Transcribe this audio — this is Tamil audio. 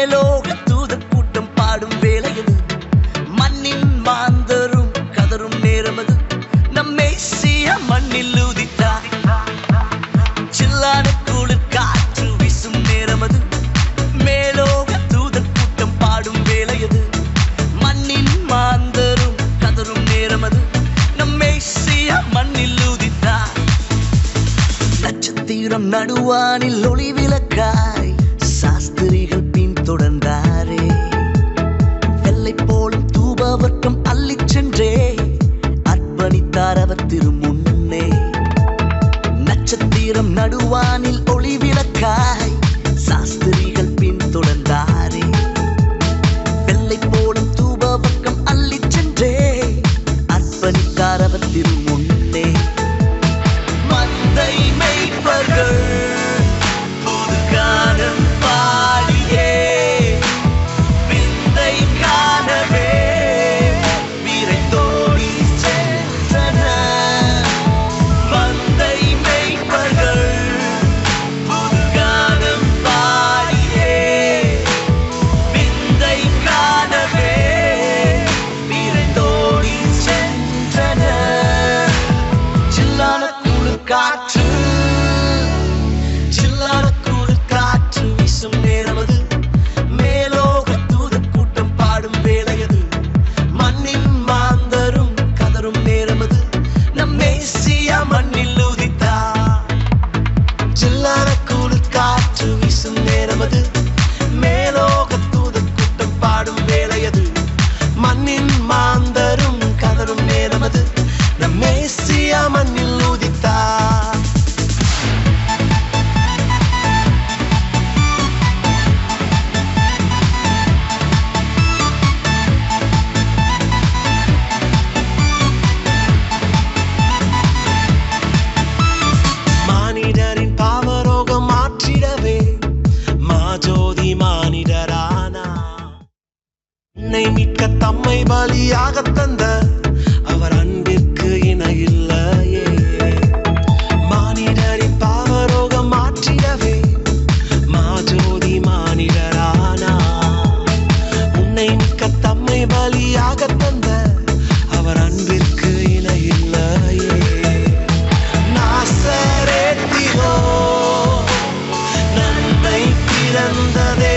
மேலோக தூதர் கூட்டம் பாடும் வேளையது, மண்ணின் மாந்தரும் கதரும் நேரமது, நம் மேசியா மண்ணில் உதித்தார். சில்லான குளிர் காற்று வீசும் நேரமது, மேலோக தூதர் கூட்டம் பாடும் வேளையது, மண்ணின் மாந்தரும் கதரும் நேரமது, நம் மேசியா மண்ணில் உதித்தார். நட்சத்திரம் நடுவானில் ஒளி விளக்காய் சாஸ்திரிகள் பின் தொடர்ந்தாரே, வெள்ளை போலும் தூபவர்க்கம் அள்ளிச் சென்றே அர்ப்பணித்தார் அவர் திருமுன்னே. நட்சத்திரம் நடுவானில் ஒளி விளக்காய் சாஸ்திரிகள் பின் தொடர்ந்தாரே, வெள்ளை போலும் தூபவர்க்கம் அள்ளிச் சென்றே அர்ப்பணித்தார் அவர் திருமுன்னே. மந்தை மேய்ப்பர்கள் புது கானம் பாடியே விந்தை காணவே விரைந்தோடி சென்றனர். மந்தை மேய்ப்பர்கள் புது கானம் பாடியே விந்தை காணவே விரைந்தோடி சென்றனர். சில்லான காற்று சில்லான குளிர் காற்று வீசும் நேரமது, மேலோக தூதர் கூட்டம் பாடும் வேளையது, மண்ணின் மாந்தரும் கதரும் நேரமது, நம் மேசியா மண்ணில் உதித்தார். சில்லான குளிர் காற்று வீசும் நேரமது, மேலோக தூதர் கூட்டம் பாடும் வேளையது, மண்ணின் மாந்தரும் கதரும் நேரமது, நம் மேசியா மண்ணில் உதித்தார். மானிடரின் பாவரோகம் மாற்றிடவே மாஜோதி மானிடரானா, உன்னை மீட்க தம்மை பலியாக தந்த அவர் அன்பிற்கு இணையில்லையே. மானிடரின் பாவரோகம் மாற்றிடவே மாஜோதி மானிடரானா, உன்னை மீட்க தம்மை பலியாக தந்த அவர் அன்பிற்கு இணையில்லையே. நாசரேத்திலோ நன்மை பிறந்ததே,